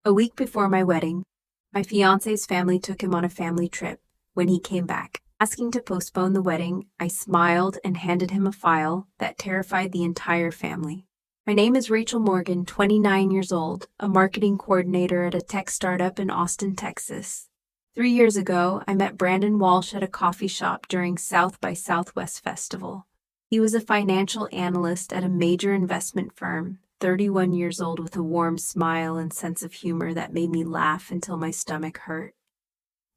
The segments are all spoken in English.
A week before my wedding, my fiance's family took him on a family trip. When he came back, asking to postpone the wedding, I smiled and handed him a file that terrified the entire family. My name is Rachel Morgan, 29 years old, a marketing coordinator at a tech startup in Austin, Texas. 3 years ago, I met Brandon Walsh at a coffee shop during South by Southwest Festival. He was a financial analyst at a major investment firm, 31 years old with a warm smile and sense of humor that made me laugh until my stomach hurt.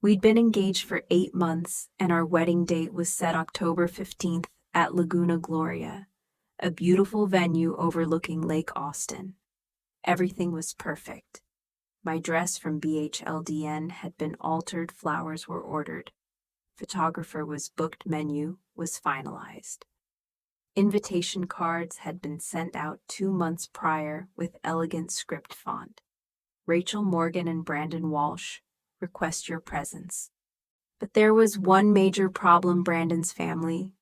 We'd been engaged for 8 months, and our wedding date was set October 15th at Laguna Gloria, a beautiful venue overlooking Lake Austin. Everything was perfect. My dress from BHLDN had been altered, flowers were ordered. Photographer was booked, menu was finalized. Invitation cards had been sent out 2 months prior with elegant script font. Rachel Morgan and Brandon Walsh, request your presence. But there was one major problem. Brandon's family,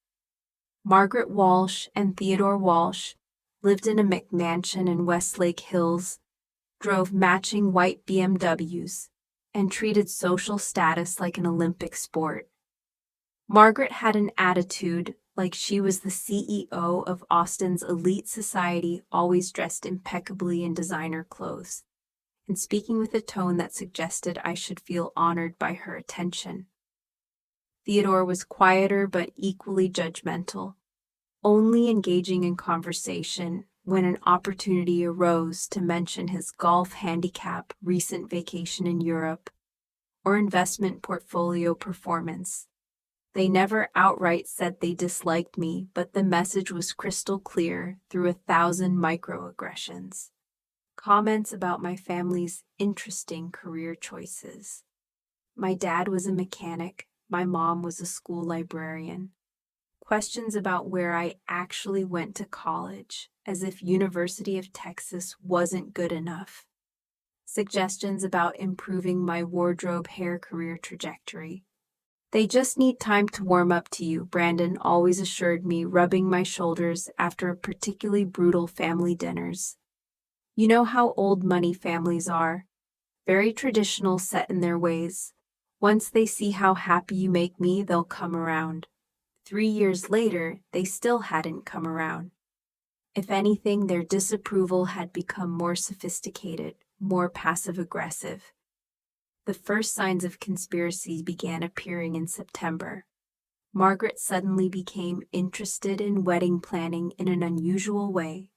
Margaret Walsh and Theodore Walsh, lived in a McMansion in Westlake Hills, drove matching white BMWs, and treated social status like an Olympic sport. Margaret had an attitude like she was the CEO of Austin's elite society, always dressed impeccably in designer clothes, and speaking with a tone that suggested I should feel honored by her attention. Theodore was quieter but equally judgmental, only engaging in conversation when an opportunity arose to mention his golf handicap, recent vacation in Europe, or investment portfolio performance. They never outright said they disliked me, but the message was crystal clear through 1,000 microaggressions. Comments about my family's interesting career choices. My dad was a mechanic, my mom was a school librarian. Questions about where I actually went to college, as if University of Texas wasn't good enough. Suggestions about improving my wardrobe, hair, career trajectory. They just need time to warm up to you, Brandon always assured me, rubbing my shoulders after a particularly brutal family dinners. You know how old money families are. Very traditional, set in their ways. Once they see how happy you make me, they'll come around. 3 years later, they still hadn't come around. If anything, their disapproval had become more sophisticated, more passive-aggressive. The first signs of conspiracy began appearing in September. Margaret suddenly became interested in wedding planning in an unusual way.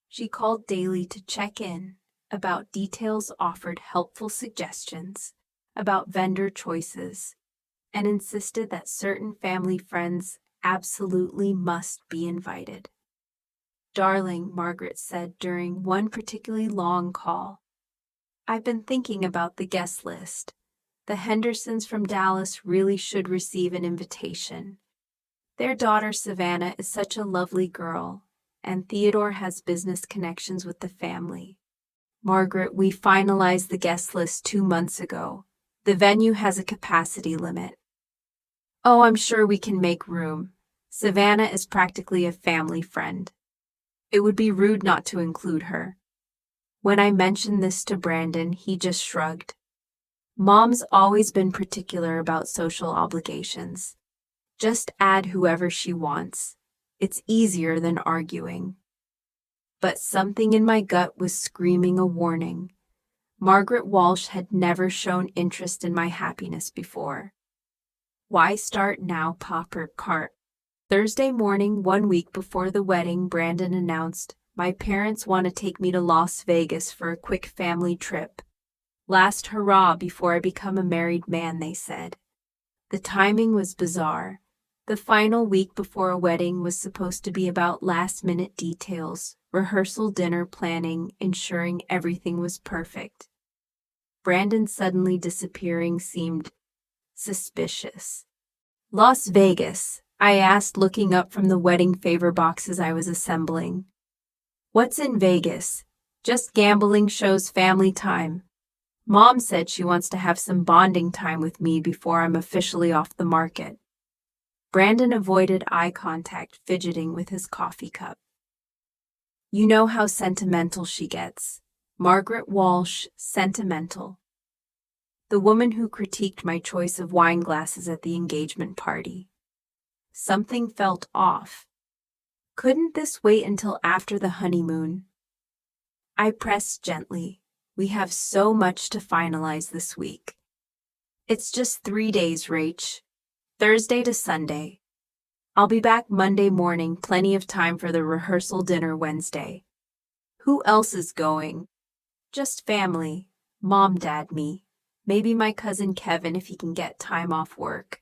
She called daily to check in about details, offered helpful suggestions about vendor choices, and insisted that certain family friends absolutely must be invited. Darling, Margaret said during one particularly long call, I've been thinking about the guest list. The Hendersons from Dallas really should receive an invitation. Their daughter Savannah is such a lovely girl, and Theodore has business connections with the family. Margaret, we finalized the guest list 2 months ago. The venue has a capacity limit. Oh, I'm sure we can make room. Savannah is practically a family friend. It would be rude not to include her. When I mentioned this to Brandon, he just shrugged. Mom's always been particular about social obligations. Just add whoever she wants. It's easier than arguing. But something in my gut was screaming a warning. Margaret Walsh had never shown interest in my happiness before. Why start now, Popper Cart? Thursday morning, 1 week before the wedding, Brandon announced, my parents want to take me to Las Vegas for a quick family trip. Last hurrah before I become a married man, they said. The timing was bizarre. The final week before a wedding was supposed to be about last-minute details, rehearsal, dinner planning, ensuring everything was perfect. Brandon suddenly disappearing seemed suspicious. Las Vegas, I asked, looking up from the wedding favor boxes I was assembling. What's in Vegas? Just gambling, shows, family time. Mom said she wants to have some bonding time with me before I'm officially off the market. Brandon avoided eye contact, fidgeting with his coffee cup. You know how sentimental she gets. Margaret Walsh, sentimental. The woman who critiqued my choice of wine glasses at the engagement party. Something felt off. Couldn't this wait until after the honeymoon? I pressed gently. We have so much to finalize this week. It's just 3 days, Rach. Thursday to Sunday. I'll be back Monday morning, plenty of time for the rehearsal dinner Wednesday. Who else is going? Just family. Mom, Dad, me. Maybe my cousin Kevin if he can get time off work.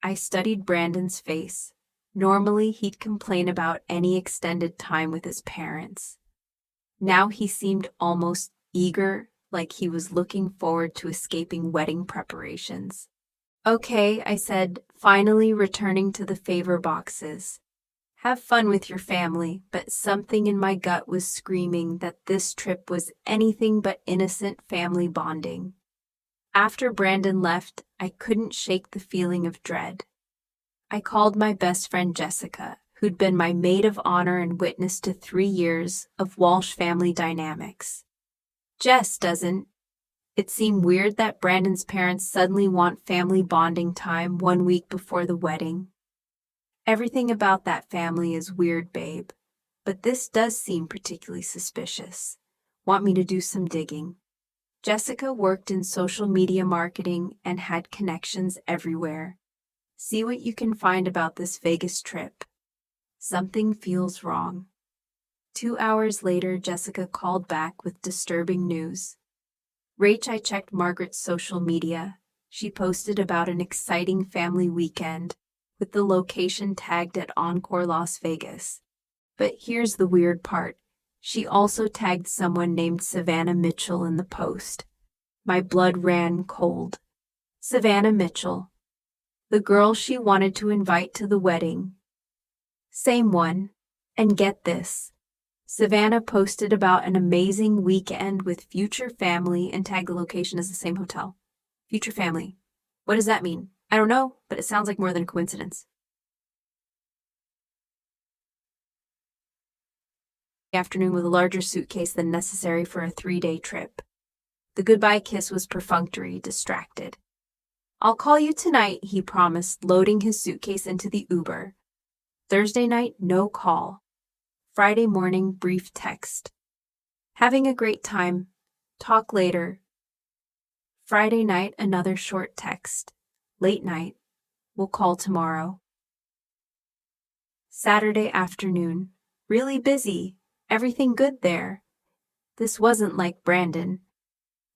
I studied Brandon's face. Normally, he'd complain about any extended time with his parents. Now he seemed almost eager, like he was looking forward to escaping wedding preparations. Okay, I said, finally returning to the favor boxes. Have fun with your family, but something in my gut was screaming that this trip was anything but innocent family bonding. After Brandon left, I couldn't shake the feeling of dread. I called my best friend Jessica, who'd been my maid of honor and witness to 3 years of Walsh family dynamics. Jess, doesn't it seem weird that Brandon's parents suddenly want family bonding time 1 week before the wedding? Everything about that family is weird, babe, but this does seem particularly suspicious. Want me to do some digging? Jessica worked in social media marketing and had connections everywhere. See what you can find about this Vegas trip. Something feels wrong. 2 hours later, Jessica called back with disturbing news. Rach, I checked Margaret's social media. She posted about an exciting family weekend, with the location tagged at Encore Las Vegas. But here's the weird part. She also tagged someone named Savannah Mitchell in the post. My blood ran cold. Savannah Mitchell. The girl she wanted to invite to the wedding. Same one. And get this. Savannah posted about an amazing weekend with future family and tagged the location as the same hotel. Future family. What does that mean? I don't know, but it sounds like more than a coincidence. Afternoon with a larger suitcase than necessary for a 3-day trip. The goodbye kiss was perfunctory, distracted. I'll call you tonight, he promised, loading his suitcase into the Uber. Thursday night, no call. Friday morning, brief text. Having a great time. Talk later. Friday night, another short text. Late night. We'll call tomorrow. Saturday afternoon. Really busy. Everything good there. This wasn't like Brandon.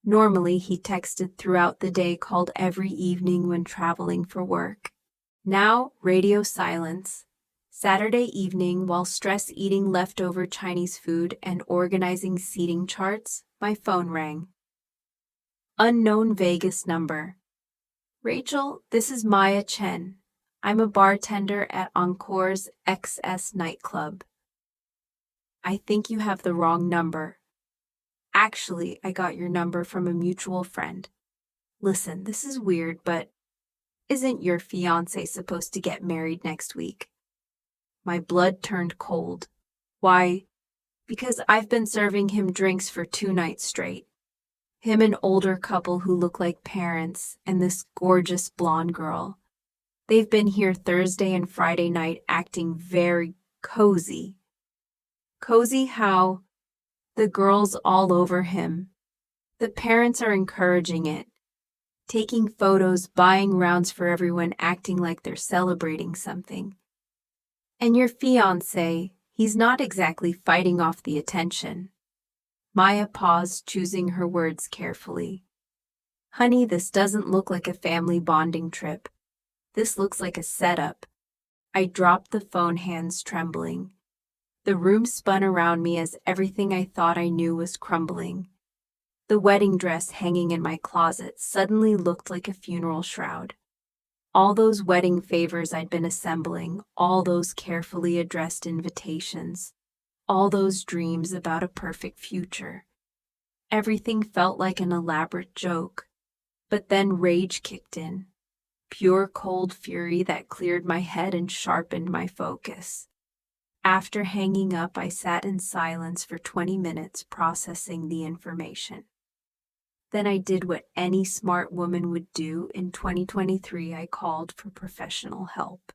Normally, he texted throughout the day, called every evening when traveling for work. Now, radio silence. Saturday evening, while stress eating leftover Chinese food and organizing seating charts, my phone rang. Unknown Vegas number. Rachel, this is Maya Chen. I'm a bartender at Encore's XS nightclub. I think you have the wrong number. Actually, I got your number from a mutual friend. Listen, this is weird, but isn't your fiancé supposed to get married next week? My blood turned cold. Why? Because I've been serving him drinks for 2 nights straight. Him, an older couple who look like parents, and this gorgeous blonde girl. They've been here Thursday and Friday night acting very cozy. Cozy how? The girls all over him. The parents are encouraging it. Taking photos, buying rounds for everyone, acting like they're celebrating something. And your fiancé, he's not exactly fighting off the attention. Maya paused, choosing her words carefully. Honey, this doesn't look like a family bonding trip. This looks like a setup. I dropped the phone, hands trembling. The room spun around me as everything I thought I knew was crumbling. The wedding dress hanging in my closet suddenly looked like a funeral shroud. All those wedding favors I'd been assembling, all those carefully addressed invitations, all those dreams about a perfect future. Everything felt like an elaborate joke. But then rage kicked in. Pure cold fury that cleared my head and sharpened my focus. After hanging up, I sat in silence for 20 minutes processing the information. Then I did what any smart woman would do in 2023. I called for professional help.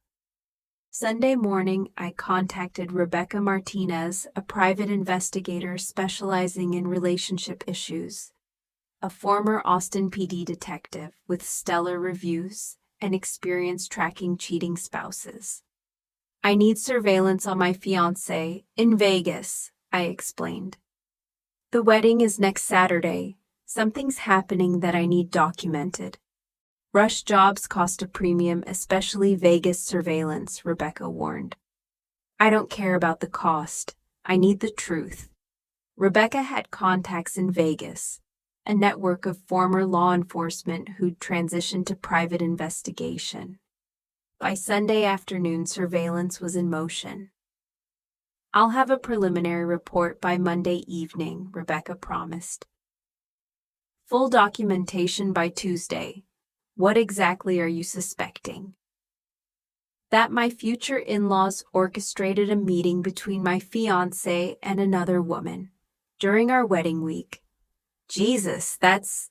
Sunday morning, I contacted Rebecca Martinez, a private investigator specializing in relationship issues, a former Austin PD detective with stellar reviews and experience tracking cheating spouses. I need surveillance on my fiancé in Vegas, I explained. The wedding is next Saturday. Something's happening that I need documented. Rush jobs cost a premium, especially Vegas surveillance, Rebecca warned. I don't care about the cost. I need the truth. Rebecca had contacts in Vegas, a network of former law enforcement who'd transitioned to private investigation. By Sunday afternoon, surveillance was in motion. I'll have a preliminary report by Monday evening, Rebecca promised. Full documentation by Tuesday. What exactly are you suspecting? That my future in-laws orchestrated a meeting between my fiancé and another woman during our wedding week. Jesus, that's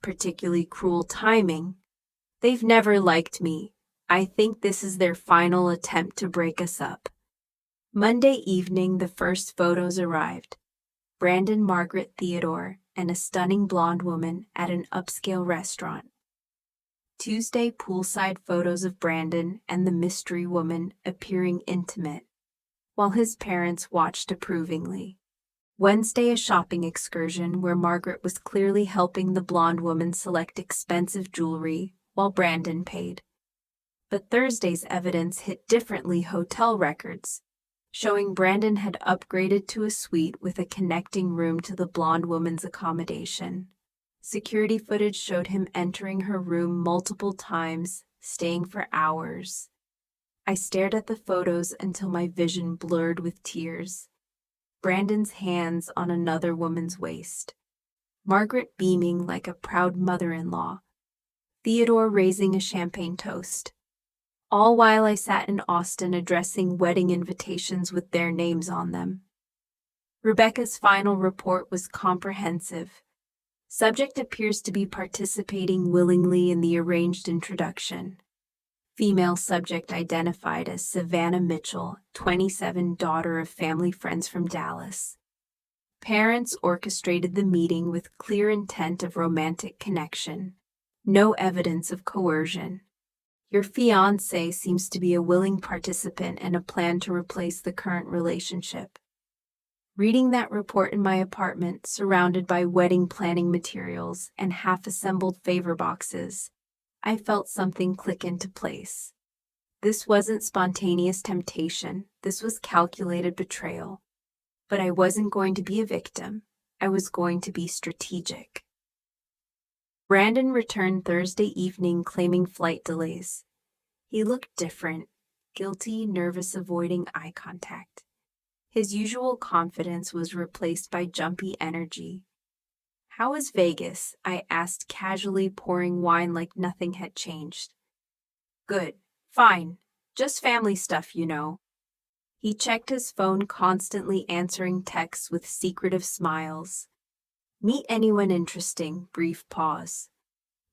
particularly cruel timing. They've never liked me. I think this is their final attempt to break us up. Monday evening, the first photos arrived. Brandon, Margaret, Theodore, and a stunning blonde woman at an upscale restaurant. Tuesday, poolside photos of Brandon and the mystery woman appearing intimate, while his parents watched approvingly. Wednesday, a shopping excursion where Margaret was clearly helping the blonde woman select expensive jewelry while Brandon paid. But Thursday's evidence hit differently. Hotel records showing Brandon had upgraded to a suite with a connecting room to the blonde woman's accommodation. Security footage showed him entering her room multiple times, staying for hours. I stared at the photos until my vision blurred with tears. Brandon's hands on another woman's waist. Margaret beaming like a proud mother-in-law. Theodore raising a champagne toast. All while I sat in Austin addressing wedding invitations with their names on them. Rebecca's final report was comprehensive. Subject appears to be participating willingly in the arranged introduction. Female subject identified as Savannah Mitchell, 27, daughter of family friends from Dallas. Parents orchestrated the meeting with clear intent of romantic connection. No evidence of coercion. Your fiancé seems to be a willing participant and a plan to replace the current relationship. Reading that report in my apartment, surrounded by wedding planning materials and half-assembled favor boxes, I felt something click into place. This wasn't spontaneous temptation. This was calculated betrayal. But I wasn't going to be a victim. I was going to be strategic. Brandon returned Thursday evening claiming flight delays. He looked different, guilty, nervous, avoiding eye contact. His usual confidence was replaced by jumpy energy. How is Vegas? I asked casually, pouring wine like nothing had changed. Good, fine, just family stuff, you know. He checked his phone, constantly answering texts with secretive smiles. Meet anyone interesting? Brief pause.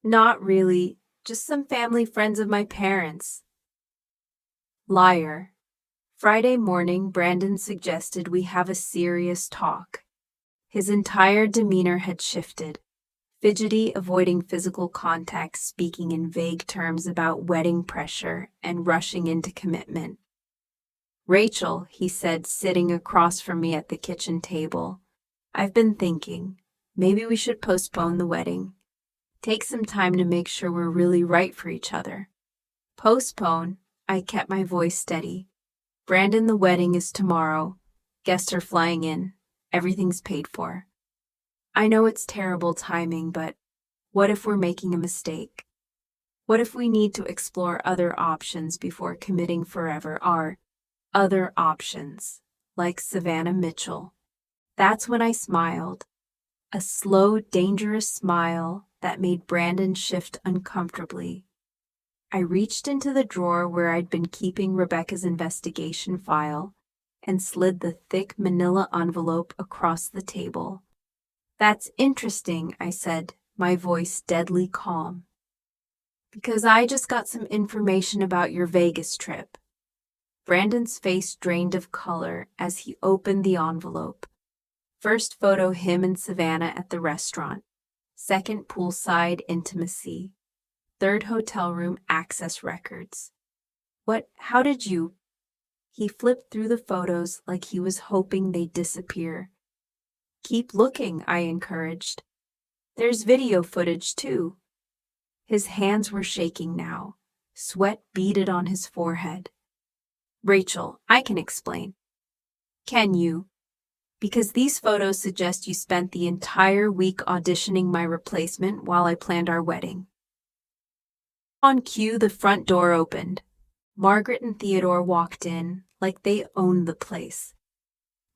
Not really, just some family friends of my parents. Liar. Friday morning, Brandon suggested we have a serious talk. His entire demeanor had shifted. Fidgety, avoiding physical contact, speaking in vague terms about wedding pressure and rushing into commitment. Rachel, he said, sitting across from me at the kitchen table. I've been thinking, maybe we should postpone the wedding. Take some time to make sure we're really right for each other. Postpone? I kept my voice steady. Brandon, the wedding is tomorrow. Guests are flying in. Everything's paid for. I know it's terrible timing, but what if we're making a mistake? What if we need to explore other options before committing forever? Our other options, like Savannah Mitchell. That's when I smiled. A slow, dangerous smile that made Brandon shift uncomfortably. I reached into the drawer where I'd been keeping Rebecca's investigation file and slid the thick manila envelope across the table. "That's interesting," I said, my voice deadly calm. "Because I just got some information about your Vegas trip." Brandon's face drained of color as he opened the envelope. First photo, him and Savannah at the restaurant. Second, poolside intimacy. Third, hotel room access records. How did you? He flipped through the photos like he was hoping they'd disappear. "Keep looking," I encouraged. "There's video footage too." His hands were shaking now. Sweat beaded on his forehead. "Rachel, I can explain." "Can you?" "Because these photos suggest you spent the entire week auditioning my replacement while I planned our wedding." On cue, the front door opened. Margaret and Theodore walked in like they owned the place.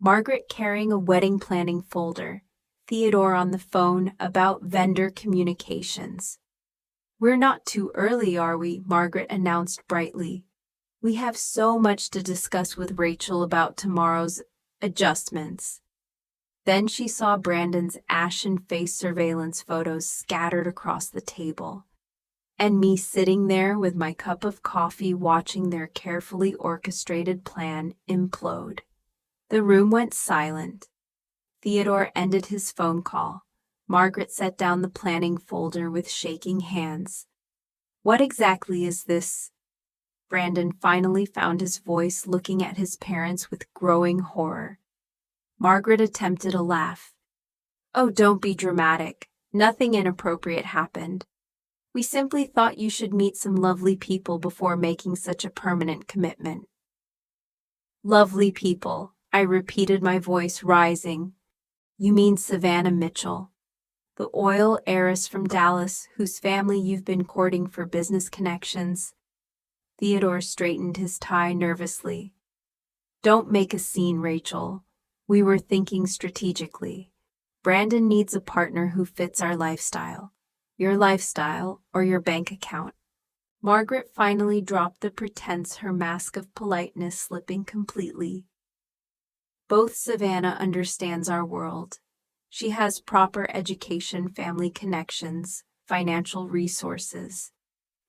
Margaret carrying a wedding planning folder, Theodore on the phone about vendor communications. "We're not too early, are we?" Margaret announced brightly. "We have so much to discuss with Rachel about tomorrow's adjustments." Then she saw Brandon's ashen face surveillance photos scattered across the table, and me sitting there with my cup of coffee watching their carefully orchestrated plan implode. The room went silent. Theodore ended his phone call. Margaret set down the planning folder with shaking hands. "What exactly is this?" Brandon finally found his voice, looking at his parents with growing horror. Margaret attempted a laugh. "Oh, don't be dramatic. Nothing inappropriate happened. We simply thought you should meet some lovely people before making such a permanent commitment." "Lovely people," I repeated, my voice rising. "You mean Savannah Mitchell, the oil heiress from Dallas whose family you've been courting for business connections?" Theodore straightened his tie nervously. "Don't make a scene, Rachel. We were thinking strategically. Brandon needs a partner who fits our lifestyle. Your lifestyle or your bank account." Margaret finally dropped the pretense, her mask of politeness slipping completely. "Both Savannah understands our world. She has proper education, family connections, financial resources.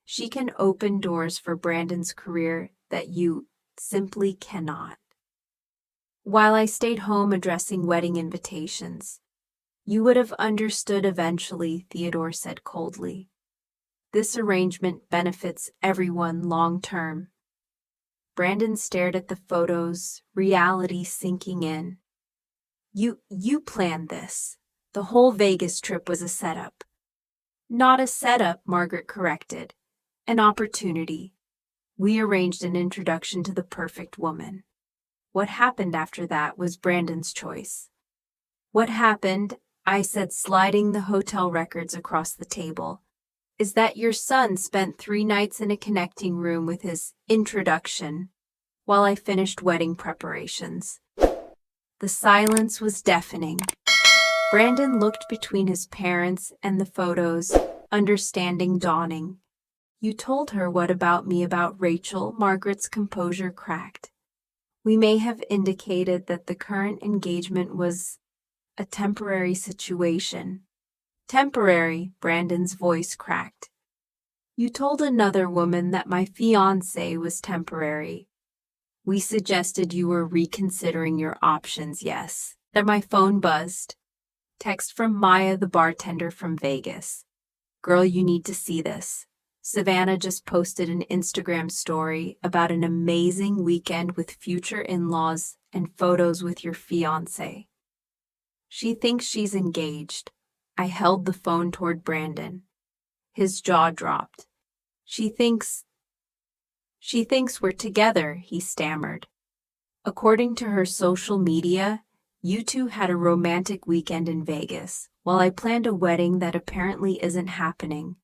She can open doors for Brandon's career that you simply cannot." While I stayed home addressing wedding invitations, "You would have understood eventually," Theodore said coldly. "This arrangement benefits everyone long term." Brandon stared at the photos, reality sinking in. You planned this. The whole Vegas trip was a setup." "Not a setup," Margaret corrected. "An opportunity. We arranged an introduction to the perfect woman. What happened after that was Brandon's choice." "What happened," I said, sliding the hotel records across the table, "is that your son spent 3 nights in a connecting room with his introduction while I finished wedding preparations." The silence was deafening. Brandon looked between his parents and the photos, understanding dawning. "You told her what about me about Rachel?" Margaret's composure cracked. "We may have indicated that the current engagement was a temporary situation." "Temporary," Brandon's voice cracked. "You told another woman that my fiancé was temporary. We suggested you were reconsidering your options, yes." Then my phone buzzed. Text from Maya, the bartender from Vegas. "Girl, you need to see this. Savannah just posted an Instagram story about an amazing weekend with future in-laws and photos with your fiancé. She thinks she's engaged." I held the phone toward Brandon. His jaw dropped. She thinks we're together," he stammered. "According to her social media, you two had a romantic weekend in Vegas, while I planned a wedding that apparently isn't happening."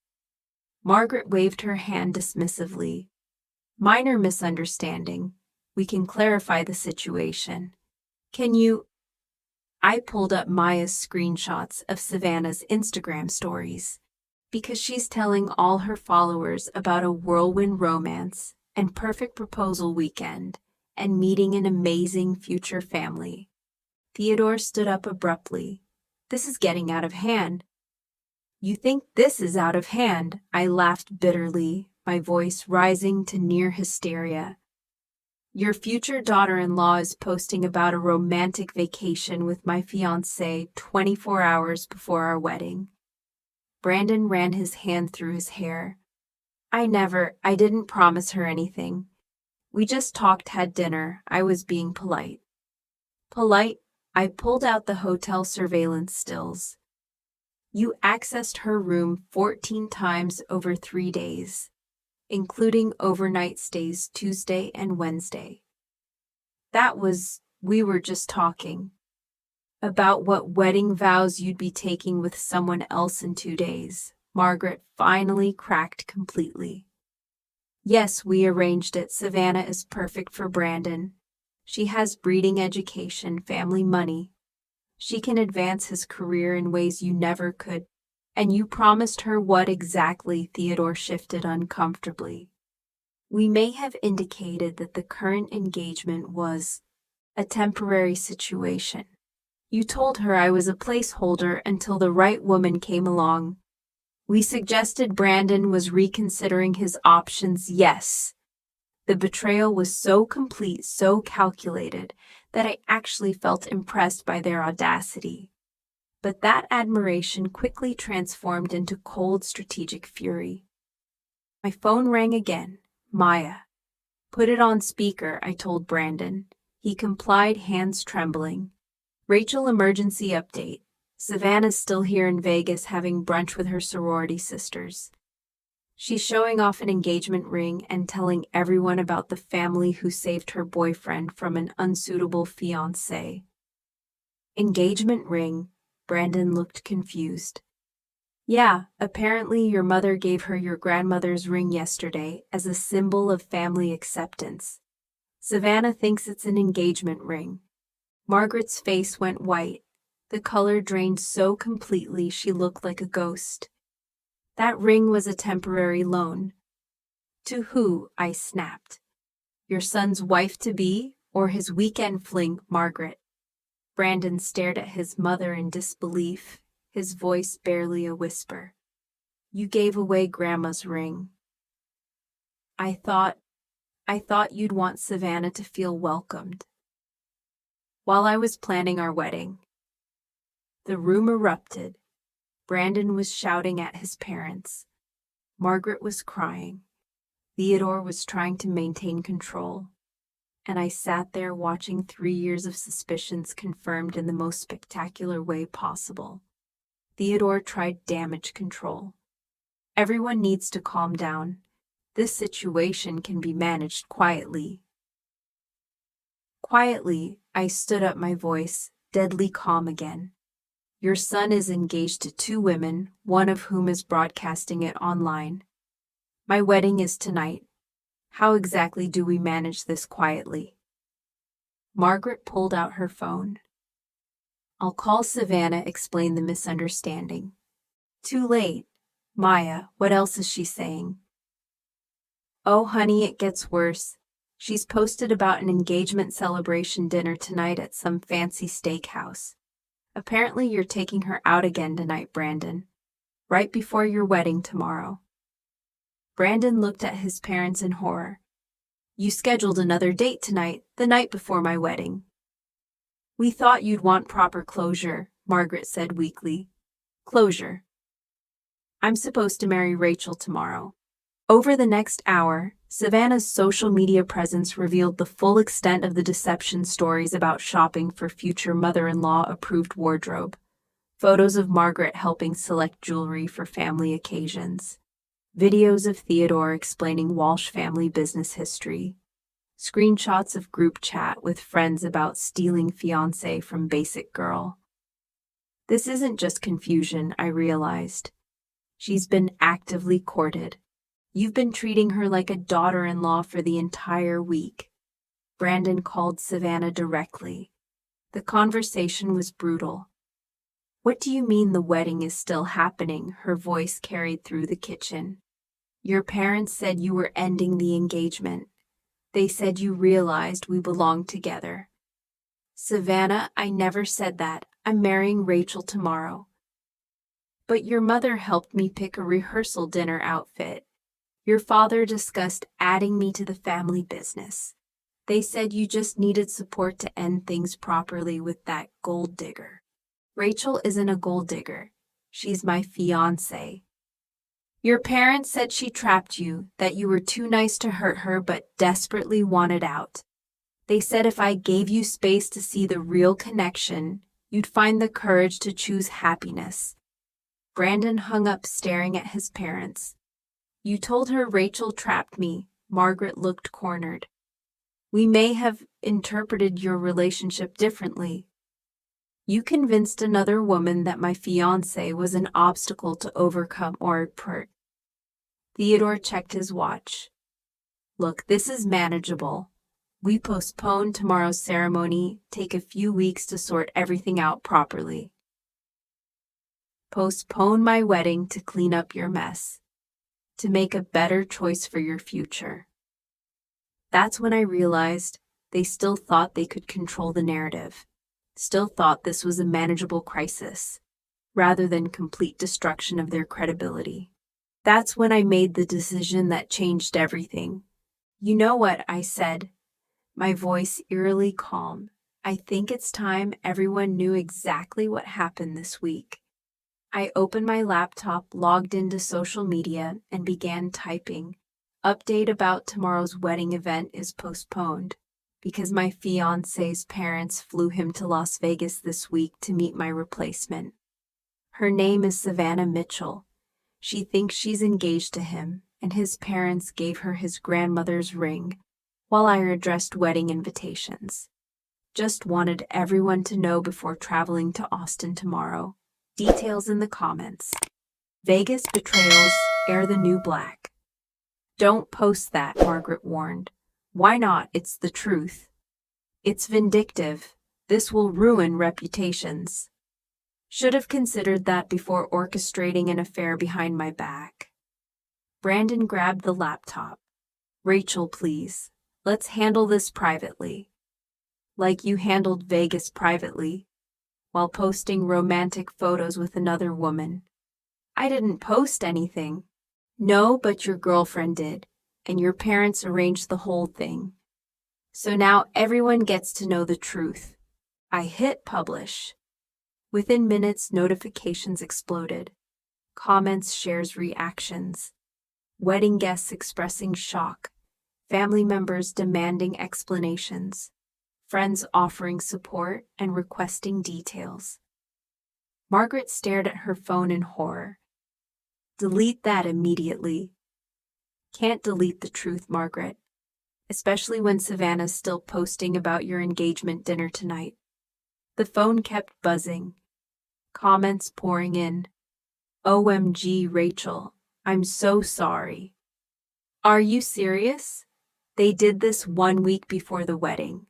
Margaret waved her hand dismissively. "Minor misunderstanding. We can clarify the situation. Can you?" I pulled up Maya's screenshots of Savannah's Instagram stories. Because she's telling all her followers about a whirlwind romance and perfect proposal weekend and meeting an amazing future family. Theodore stood up abruptly. This is getting out of hand. You think this is out of hand? I laughed bitterly, my voice rising to near hysteria. Your future daughter-in-law is posting about a romantic vacation with my fiancé 24 hours before our wedding. Brandon ran his hand through his hair. I didn't promise her anything. We just talked, had dinner. I was being polite. Polite? I pulled out the hotel surveillance stills. You accessed her room 14 times over 3 days, including overnight stays Tuesday and Wednesday. We were just talking about what wedding vows you'd be taking with someone else in 2 days. Margaret finally cracked completely. Yes, we arranged it. Savannah is perfect for Brandon. She has breeding education, family money. She can advance his career in ways you never could. And you promised her what exactly? Theodore shifted uncomfortably. We may have indicated that the current engagement was a temporary situation. You told her I was a placeholder until the right woman came along. We suggested Brandon was reconsidering his options. Yes. The betrayal was so complete, so calculated, that I actually felt impressed by their audacity. But that admiration quickly transformed into cold strategic fury. My phone rang again. Maya. Put it on speaker, I told Brandon. He complied, hands trembling. Rachel, emergency update. Savannah's still here in Vegas having brunch with her sorority sisters. She's showing off an engagement ring and telling everyone about the family who saved her boyfriend from an unsuitable fiancé. Engagement ring? Brandon looked confused. Yeah, apparently your mother gave her your grandmother's ring yesterday as a symbol of family acceptance. Savannah thinks it's an engagement ring. Margaret's face went white. The color drained so completely she looked like a ghost. That ring was a temporary loan. To who? I snapped. Your son's wife-to-be or his weekend fling, Margaret? Brandon stared at his mother in disbelief, his voice barely a whisper. You gave away Grandma's ring. I thought you'd want Savannah to feel welcomed. While I was planning our wedding, the room erupted. Brandon was shouting at his parents. Margaret was crying. Theodore was trying to maintain control. And I sat there watching 3 years of suspicions confirmed in the most spectacular way possible. Theodore tried damage control. Everyone needs to calm down. This situation can be managed quietly. Quietly, I stood up, my voice deadly calm again. Your son is engaged to 2 women, one of whom is broadcasting it online. My wedding is tonight. How exactly do we manage this quietly? Margaret pulled out her phone. I'll call Savannah, explain the misunderstanding. Too late. Maya, what else is she saying? Oh, honey, it gets worse. She's posted about an engagement celebration dinner tonight at some fancy steakhouse. Apparently you're taking her out again tonight, Brandon. Right before your wedding tomorrow. Brandon looked at his parents in horror. You scheduled another date tonight, the night before my wedding. We thought you'd want proper closure, Margaret said weakly. Closure. I'm supposed to marry Rachel tomorrow. Over the next hour, Savannah's social media presence revealed the full extent of the deception stories about shopping for future mother-in-law approved wardrobe. Photos of Margaret helping select jewelry for family occasions. Videos of Theodore explaining Walsh family business history. Screenshots of group chat with friends about stealing fiancé from Basic Girl. This isn't just confusion, I realized. She's been actively courted. You've been treating her like a daughter-in-law for the entire week. Brandon called Savannah directly. The conversation was brutal. What do you mean the wedding is still happening? Her voice carried through the kitchen. Your parents said you were ending the engagement. They said you realized we belonged together. Savannah, I never said that. I'm marrying Rachel tomorrow. But your mother helped me pick a rehearsal dinner outfit. Your father discussed adding me to the family business. They said you just needed support to end things properly with that gold digger. Rachel isn't a gold digger. She's my fiancée. Your parents said she trapped you, that you were too nice to hurt her but desperately wanted out. They said if I gave you space to see the real connection, you'd find the courage to choose happiness. Brandon hung up staring at his parents. You told her Rachel trapped me. Margaret looked cornered. We may have interpreted your relationship differently. You convinced another woman that my fiancé was an obstacle to overcome or pert. Theodore checked his watch. Look, this is manageable. We postpone tomorrow's ceremony, take a few weeks to sort everything out properly. Postpone my wedding to clean up your mess, to make a better choice for your future. That's when I realized they still thought they could control the narrative, still thought this was a manageable crisis, rather than complete destruction of their credibility. That's when I made the decision that changed everything. You know what? I said, my voice eerily calm. I think it's time everyone knew exactly what happened this week. I opened my laptop, logged into social media, and began typing. Update about tomorrow's wedding event is postponed because my fiancé's parents flew him to Las Vegas this week to meet my replacement. Her name is Savannah Mitchell. She thinks she's engaged to him, and his parents gave her his grandmother's ring while I addressed wedding invitations. Just wanted everyone to know before traveling to Austin tomorrow. Details in the comments. Vegas betrayals air the new black. Don't post that, Margaret warned. Why not? It's the truth. It's vindictive. This will ruin reputations. Should have considered that before orchestrating an affair behind my back. Brandon grabbed the laptop. Rachel, please. Let's handle this privately. Like you handled Vegas privately, while posting romantic photos with another woman. I didn't post anything. No, but your girlfriend did, and your parents arranged the whole thing. So now everyone gets to know the truth. I hit publish. Within minutes, notifications exploded. Comments, shares, reactions. Wedding guests expressing shock. Family members demanding explanations. Friends offering support and requesting details. Margaret stared at her phone in horror. Delete that immediately. Can't delete the truth, Margaret. Especially when Savannah's still posting about your engagement dinner tonight. The phone kept buzzing. Comments pouring in. OMG, Rachel, I'm so sorry. Are you serious? They did this 1 week before the wedding.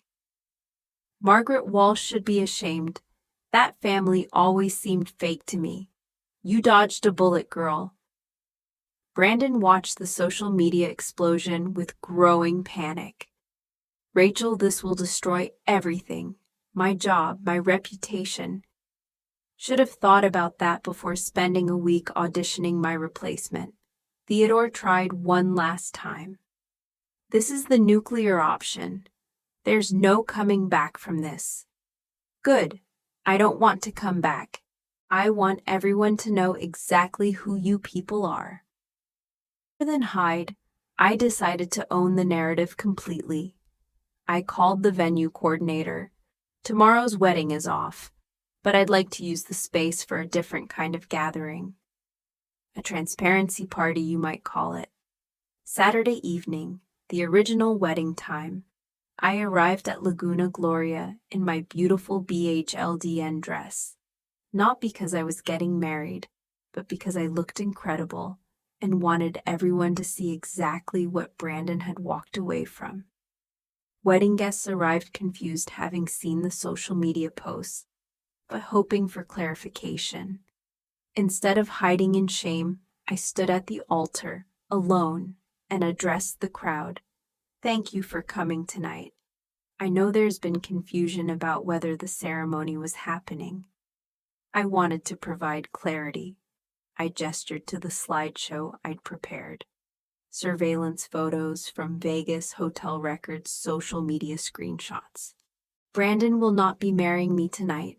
Margaret Walsh should be ashamed. That family always seemed fake to me. You dodged a bullet, girl. Brandon watched the social media explosion with growing panic. Rachel, this will destroy everything. My job, my reputation. Should have thought about that before spending a week auditioning my replacement. Theodore tried one last time. This is the nuclear option. There's no coming back from this. Good. I don't want to come back. I want everyone to know exactly who you people are. Rather than hide, I decided to own the narrative completely. I called the venue coordinator. Tomorrow's wedding is off, but I'd like to use the space for a different kind of gathering. A transparency party, you might call it. Saturday evening, the original wedding time, I arrived at Laguna Gloria in my beautiful BHLDN dress. Not because I was getting married, but because I looked incredible and wanted everyone to see exactly what Brandon had walked away from. Wedding guests arrived confused, having seen the social media posts. but hoping for clarification. Instead of hiding in shame, I stood at the altar, alone, and addressed the crowd. Thank you for coming tonight. I know there's been confusion about whether the ceremony was happening. I wanted to provide clarity. I gestured to the slideshow I'd prepared. Surveillance photos from Vegas, hotel records, social media screenshots. Brandon will not be marrying me tonight.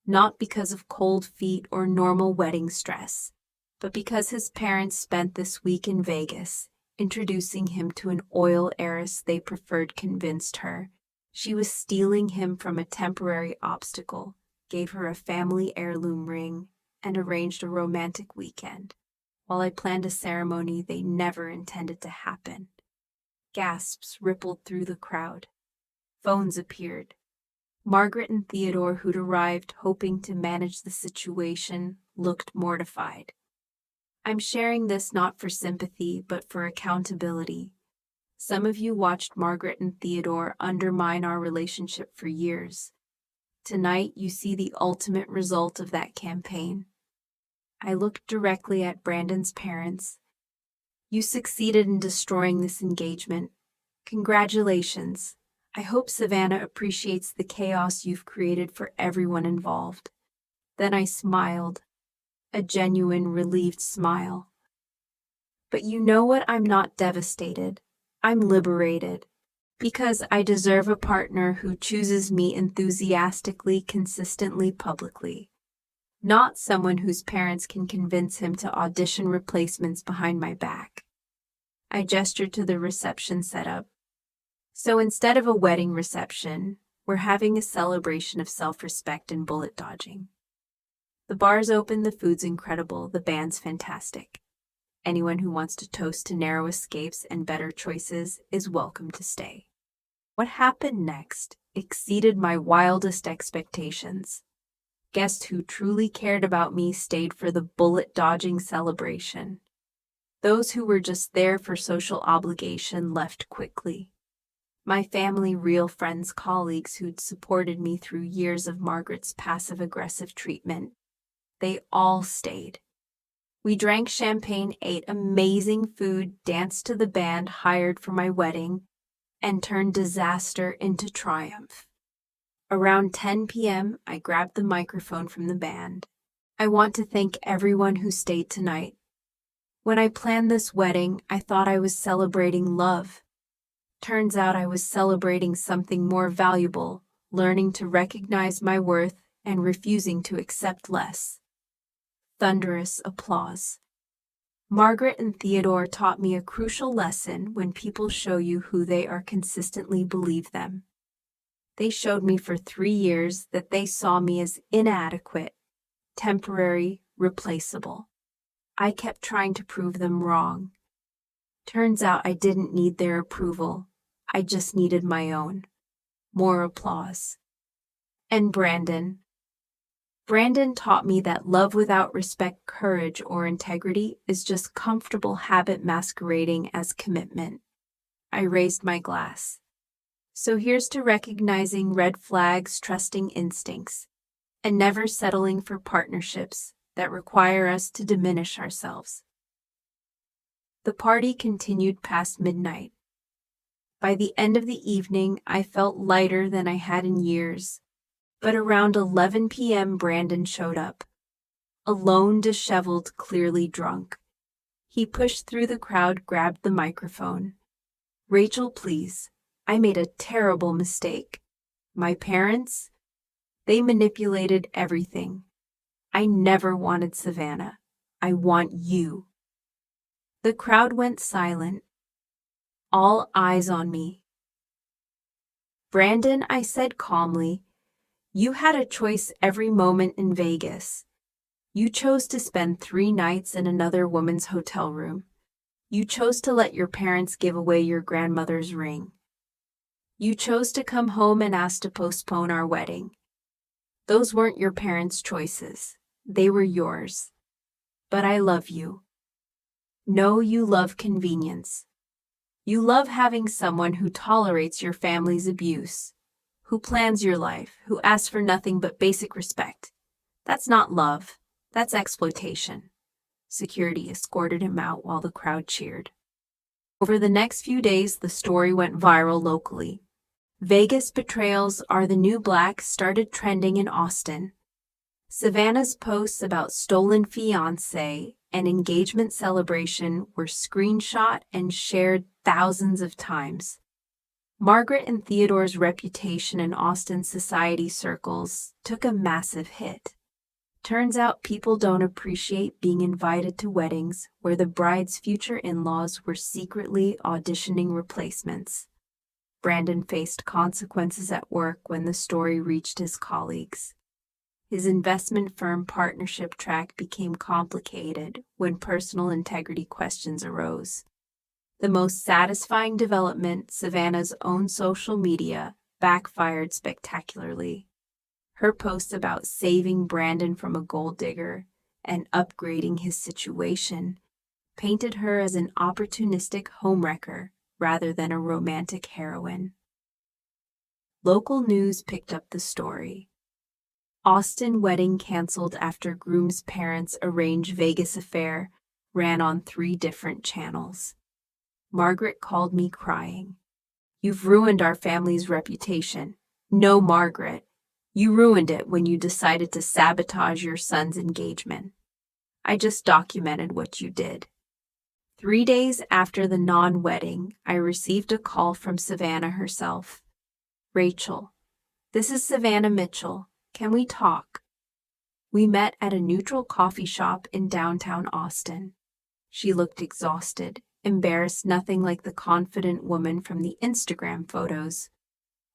Not because of cold feet or normal wedding stress, but because his parents spent this week in Vegas, introducing him to an oil heiress they preferred convinced her she was stealing him from a temporary obstacle, gave her a family heirloom ring, and arranged a romantic weekend, while I planned a ceremony they never intended to happen. Gasps rippled through the crowd. Phones appeared. Margaret and Theodore, who'd arrived hoping to manage the situation, looked mortified. I'm sharing this not for sympathy, but for accountability. Some of you watched Margaret and Theodore undermine our relationship for years. Tonight, you see the ultimate result of that campaign. I looked directly at Brandon's parents. You succeeded in destroying this engagement. Congratulations. I hope Savannah appreciates the chaos you've created for everyone involved. Then I smiled, a genuine, relieved smile. But you know what? I'm not devastated. I'm liberated. Because I deserve a partner who chooses me enthusiastically, consistently, publicly. Not someone whose parents can convince him to audition replacements behind my back. I gestured to the reception setup. So instead of a wedding reception, we're having a celebration of self-respect and bullet dodging. The bar's open, the food's incredible, the band's fantastic. Anyone who wants to toast to narrow escapes and better choices is welcome to stay. What happened next exceeded my wildest expectations. Guests who truly cared about me stayed for the bullet-dodging celebration. Those who were just there for social obligation left quickly. My family, real friends, colleagues who'd supported me through years of Margaret's passive-aggressive treatment, they all stayed. We drank champagne, ate amazing food, danced to the band hired for my wedding, and turned disaster into triumph. Around 10 p.m., I grabbed the microphone from the band. I want to thank everyone who stayed tonight. When I planned this wedding, I thought I was celebrating love. Turns out I was celebrating something more valuable, learning to recognize my worth and refusing to accept less. Thunderous applause. Margaret and Theodore taught me a crucial lesson: when people show you who they are, consistently believe them. They showed me for 3 years that they saw me as inadequate, temporary, replaceable. I kept trying to prove them wrong. Turns out I didn't need their approval. I just needed my own. More applause. And Brandon taught me that love without respect, courage, or integrity is just comfortable habit masquerading as commitment. I raised my glass. So here's to recognizing red flags, trusting instincts, and never settling for partnerships that require us to diminish ourselves. The party continued past midnight. By the end of the evening, I felt lighter than I had in years. But around 11 p.m., Brandon showed up. Alone, disheveled, clearly drunk. He pushed through the crowd, grabbed the microphone. Rachel, please. I made a terrible mistake. My parents? They manipulated everything. I never wanted Savannah. I want you. The crowd went silent. All eyes on me. Brandon, I said calmly, you had a choice every moment in Vegas. You chose to spend 3 nights in another woman's hotel room. You chose to let your parents give away your grandmother's ring. You chose to come home and ask to postpone our wedding. Those weren't your parents' choices. They were yours. But I love you. No, you love convenience. You love having someone who tolerates your family's abuse, who plans your life, who asks for nothing but basic respect. That's not love. That's exploitation. Security escorted him out while the crowd cheered. Over the next few days, the story went viral locally. Vegas betrayals are the new black started trending in Austin. Savannah's posts about stolen fiancé and engagement celebration were screenshot and shared thousands of times. Margaret and Theodore's reputation in Austin society circles took a massive hit. Turns out people don't appreciate being invited to weddings where the bride's future in-laws were secretly auditioning replacements. Brandon faced consequences at work when the story reached his colleagues. His investment firm partnership track became complicated when personal integrity questions arose. The most satisfying development, Savannah's own social media, backfired spectacularly. Her posts about saving Brandon from a gold digger and upgrading his situation painted her as an opportunistic homewrecker rather than a romantic heroine. Local news picked up the story. Austin wedding canceled after groom's parents arrange Vegas affair ran on 3 different channels. Margaret called me crying. "You've ruined our family's reputation." "No, Margaret. You ruined it when you decided to sabotage your son's engagement. I just documented what you did." 3 days after the non-wedding, I received a call from Savannah herself. "Rachel, this is Savannah Mitchell. Can we talk?" We met at a neutral coffee shop in downtown Austin. She looked exhausted, embarrassed, nothing like the confident woman from the Instagram photos.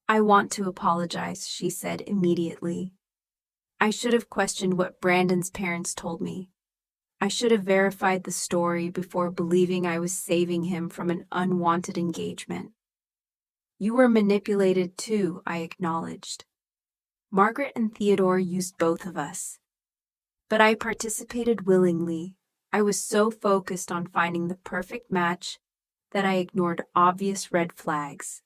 "I want to apologize," she said immediately. "I should have questioned what Brandon's parents told me. I should have verified the story before believing I was saving him from an unwanted engagement." "You were manipulated too," I acknowledged. "Margaret and Theodore used both of us. But I participated willingly. I was so focused on finding the perfect match that I ignored obvious red flags.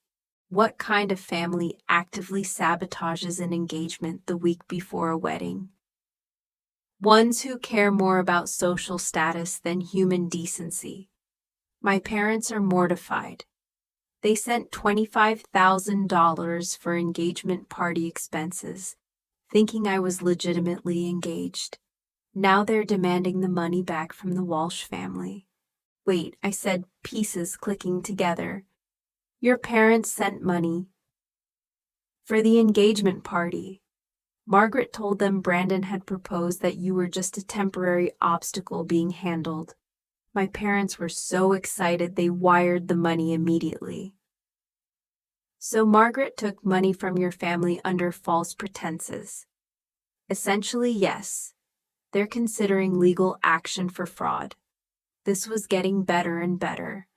What kind of family actively sabotages an engagement the week before a wedding? Ones who care more about social status than human decency. My parents are mortified. They sent $25,000 for engagement party expenses, thinking I was legitimately engaged. Now they're demanding the money back from the Walsh family." "Wait," I said, pieces clicking together. "Your parents sent money for the engagement party. Margaret told them Brandon had proposed, that you were just a temporary obstacle being handled. My parents were so excited they wired the money immediately." "So Margaret took money from your family under false pretenses?" "Essentially, yes. They're considering legal action for fraud." This was getting better and better.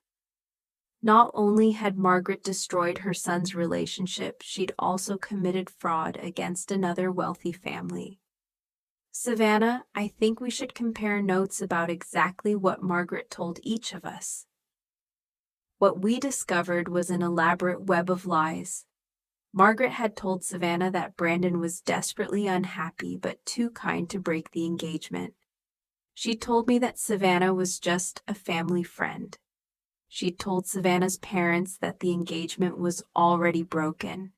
Not only had Margaret destroyed her son's relationship, she'd also committed fraud against another wealthy family. "Savannah, I think we should compare notes about exactly what Margaret told each of us." What we discovered was an elaborate web of lies. Margaret had told Savannah that Brandon was desperately unhappy but too kind to break the engagement. She told me that Savannah was just a family friend. She told Savannah's parents that the engagement was already broken.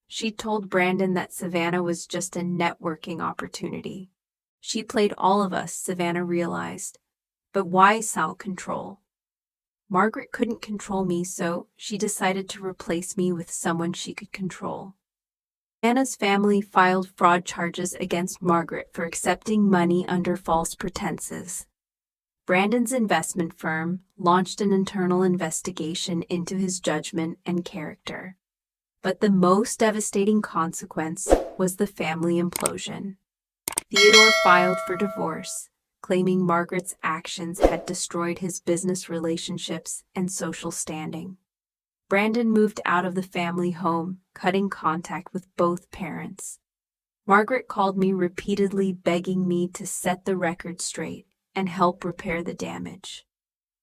She told Brandon that Savannah was just a networking opportunity. She played all of us, Savannah realized. But why self-control? Margaret couldn't control me, so she decided to replace me with someone she could control. Savannah's family filed fraud charges against Margaret for accepting money under false pretenses. Brandon's investment firm launched an internal investigation into his judgment and character. But the most devastating consequence was the family implosion. Theodore filed for divorce, claiming Margaret's actions had destroyed his business relationships and social standing. Brandon moved out of the family home, cutting contact with both parents. Margaret called me repeatedly, begging me to set the record straight and help repair the damage.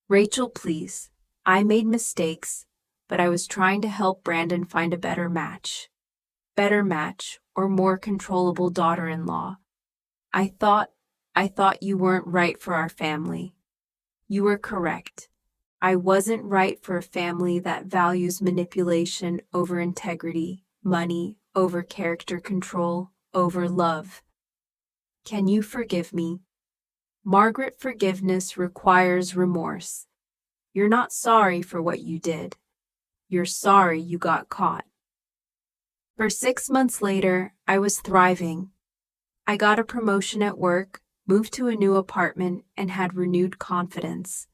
"Rachel, please. I made mistakes, but I was trying to help Brandon find a better match." better match, or more controllable daughter-in-law. I thought you weren't right for our family. You were correct. I wasn't right for a family that values manipulation over integrity, money over character control, over love. Can you forgive me? Margaret, forgiveness requires remorse. You're not sorry for what you did. You're sorry you got caught. For 6 months later, I was thriving. I got a promotion at work, moved to a new apartment, and had renewed confidence.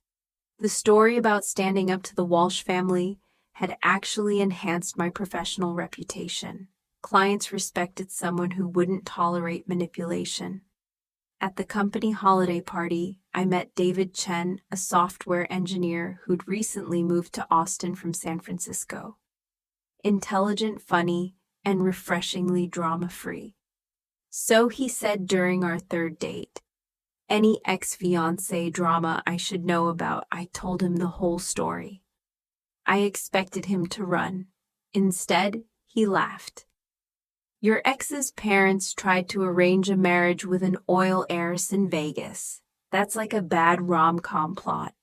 The story about standing up to the Walsh family had actually enhanced my professional reputation. Clients respected someone who wouldn't tolerate manipulation. At the company holiday party, I met David Chen, a software engineer who'd recently moved to Austin from San Francisco. Intelligent, funny, and refreshingly drama-free. So he said during our third date. Any ex-fiancé drama I should know about, I told him the whole story. I expected him to run. Instead, he laughed. Your ex's parents tried to arrange a marriage with an oil heiress in Vegas. That's like a bad rom-com plot.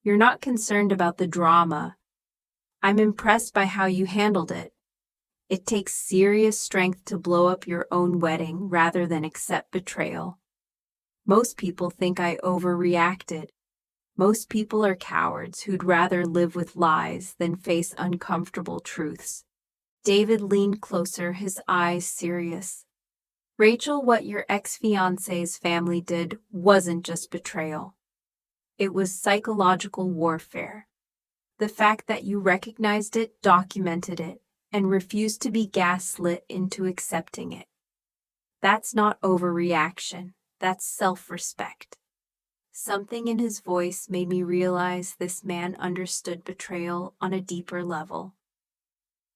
You're not concerned about the drama. I'm impressed by how you handled it. It takes serious strength to blow up your own wedding rather than accept betrayal. Most people think I overreacted. Most people are cowards who'd rather live with lies than face uncomfortable truths. David leaned closer, his eyes serious. Rachel, what your ex-fiancé's family did wasn't just betrayal. It was psychological warfare. The fact that you recognized it, documented it, and refused to be gaslit into accepting it. That's not overreaction. That's self-respect. Something in his voice made me realize this man understood betrayal on a deeper level.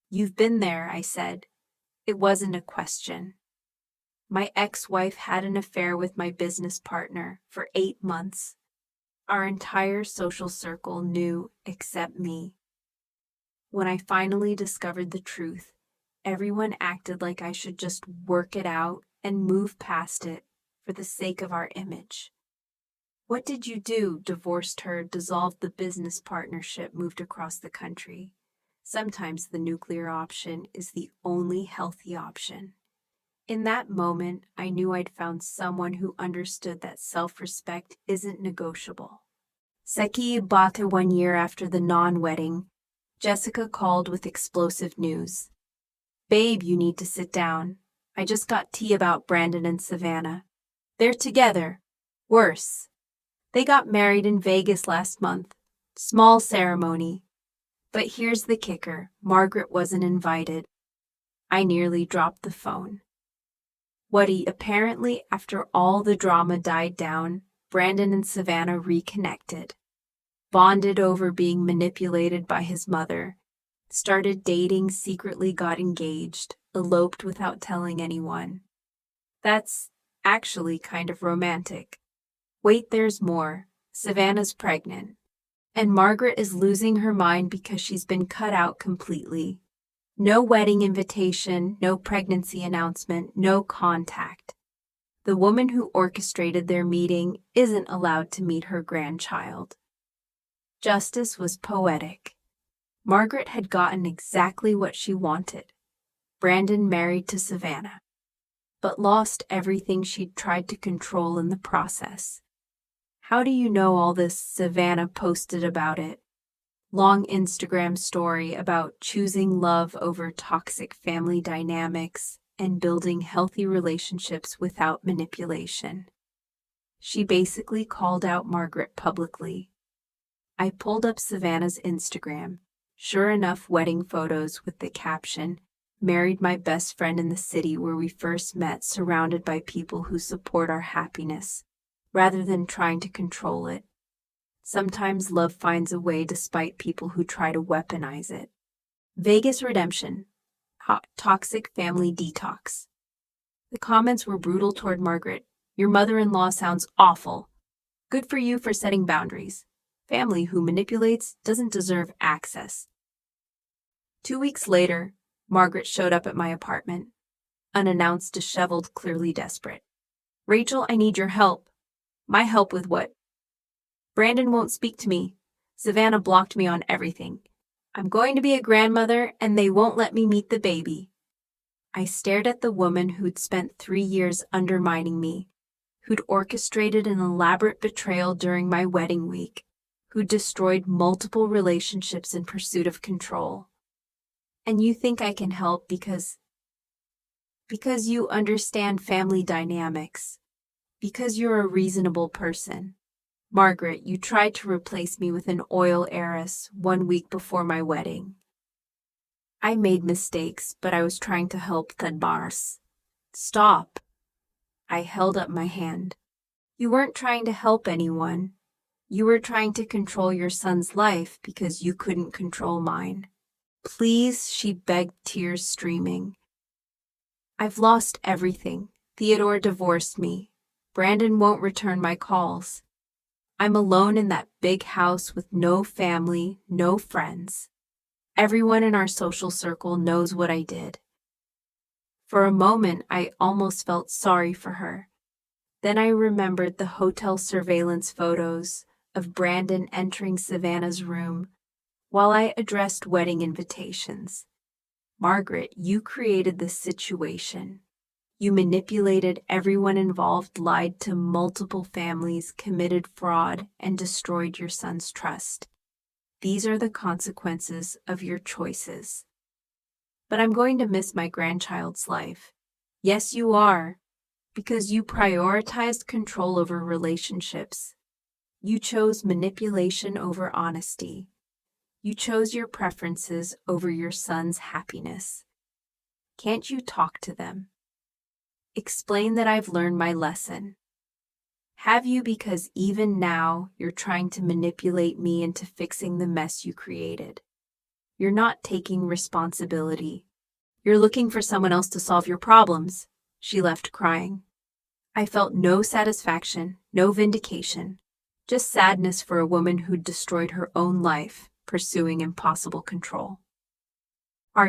You've been there, I said. It wasn't a question. My ex-wife had an affair with my business partner for 8 months. Our entire social circle knew except me. When I finally discovered the truth, everyone acted like I should just work it out and move past it for the sake of our image. What did you do? Divorced her, dissolved the business partnership, moved across the country. Sometimes the nuclear option is the only healthy option. In that moment, I knew I'd found someone who understood that self-respect isn't negotiable. Seki Ibata, 1 year after the non-wedding, Jessica called with explosive news. Babe, you need to sit down. I just got tea about Brandon and Savannah. They're together. Worse. They got married in Vegas last month. Small ceremony. But here's the kicker. Margaret wasn't invited. I nearly dropped the phone. Apparently, after all the drama died down, Brandon and Savannah reconnected. Bonded over being manipulated by his mother. Started dating, secretly got engaged, eloped without telling anyone. That's actually kind of romantic. Wait, there's more. Savannah's pregnant. And Margaret is losing her mind because she's been cut out completely. No wedding invitation, no pregnancy announcement, no contact. The woman who orchestrated their meeting isn't allowed to meet her grandchild. Justice was poetic. Margaret had gotten exactly what she wanted. Brandon married to Savannah, but lost everything she'd tried to control in the process. How do you know all this? Savannah posted about it. Long Instagram story about choosing love over toxic family dynamics and building healthy relationships without manipulation. She basically called out Margaret publicly. I pulled up Savannah's Instagram. Sure enough, wedding photos with the caption, "Married my best friend in the city where we first met, surrounded by people who support our happiness, rather than trying to control it. Sometimes love finds a way despite people who try to weaponize it." Vegas redemption. Toxic family detox. The comments were brutal toward Margaret. Your mother-in-law sounds awful. Good for you for setting boundaries. Family who manipulates doesn't deserve access. 2 weeks later, Margaret showed up at my apartment, unannounced, disheveled, clearly desperate. Rachel, I need your help. My help with what? Brandon won't speak to me. Savannah blocked me on everything. I'm going to be a grandmother, and they won't let me meet the baby. I stared at the woman who'd spent 3 years undermining me, who'd orchestrated an elaborate betrayal during my wedding week, who'd destroyed multiple relationships in pursuit of control. And you think I can help because you understand family dynamics, because you're a reasonable person. Margaret, you tried to replace me with an oil heiress 1 week before my wedding. I made mistakes, but I was trying to help Thadmars. Stop. I held up my hand. You weren't trying to help anyone. You were trying to control your son's life because you couldn't control mine. Please, she begged, tears streaming. I've lost everything. Theodore divorced me. Brandon won't return my calls. I'm alone in that big house with no family, no friends. Everyone in our social circle knows what I did. For a moment, I almost felt sorry for her. Then I remembered the hotel surveillance photos of Brandon entering Savannah's room while I addressed wedding invitations. Margaret, you created this situation. You manipulated everyone involved, lied to multiple families, committed fraud, and destroyed your son's trust. These are the consequences of your choices. But I'm going to miss my grandchild's life. Yes, you are, because you prioritized control over relationships. You chose manipulation over honesty. You chose your preferences over your son's happiness. Can't you talk to them? Explain that I've learned my lesson. Have you, because even now you're trying to manipulate me into fixing the mess you created. You're not taking responsibility. You're looking for someone else to solve your problems. She left crying. I felt no satisfaction, no vindication, just sadness for a woman who'd destroyed her own life, pursuing impossible control.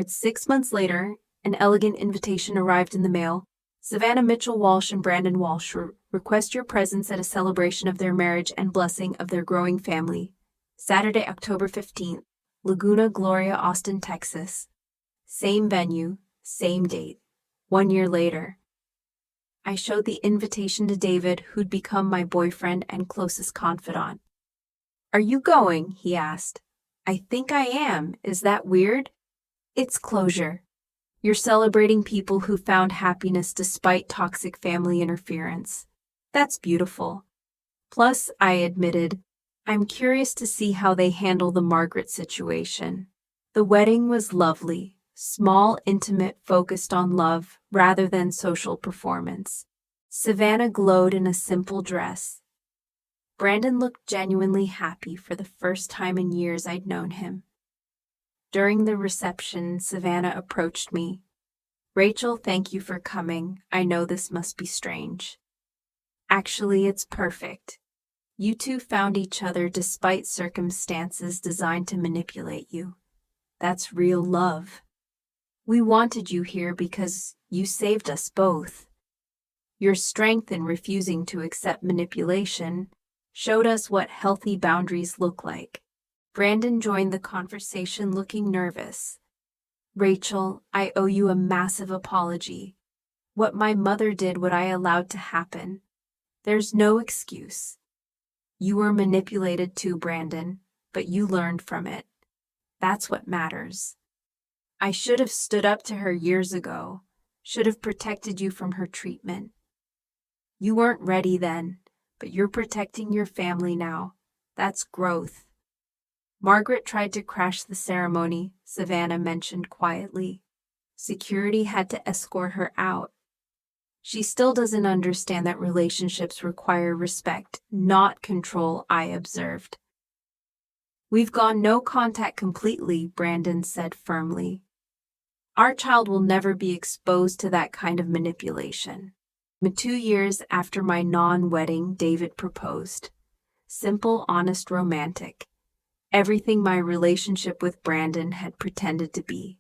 6 months later, an elegant invitation arrived in the mail. Savannah Mitchell Walsh and Brandon Walsh request your presence at a celebration of their marriage and blessing of their growing family. Saturday, October 15th, Laguna Gloria, Austin, Texas. Same venue, same date. 1 year later. I showed the invitation to David, who'd become my boyfriend and closest confidant. Are you going? He asked. I think I am. Is that weird? It's closure. You're celebrating people who found happiness despite toxic family interference. That's beautiful. Plus, I admitted, I'm curious to see how they handle the Margaret situation. The wedding was lovely, small, intimate, focused on love rather than social performance. Savannah glowed in a simple dress. Brandon looked genuinely happy for the first time in years I'd known him. During the reception, Savannah approached me. Rachel, thank you for coming. I know this must be strange. Actually, it's perfect. You two found each other despite circumstances designed to manipulate you. That's real love. We wanted you here because you saved us both. Your strength in refusing to accept manipulation showed us what healthy boundaries look like. Brandon joined the conversation looking nervous. Rachel, I owe you a massive apology. What my mother did, what I allowed to happen. There's no excuse. You were manipulated too, Brandon, but you learned from it. That's what matters. I should have stood up to her years ago, should have protected you from her treatment. You weren't ready then, but you're protecting your family now. That's growth. Margaret tried to crash the ceremony, Savannah mentioned quietly. Security had to escort her out. She still doesn't understand that relationships require respect, not control, I observed. We've gone no contact completely, Brandon said firmly. Our child will never be exposed to that kind of manipulation. 2 years after my non-wedding, David proposed. Simple, honest, romantic. Everything my relationship with Brandon had pretended to be.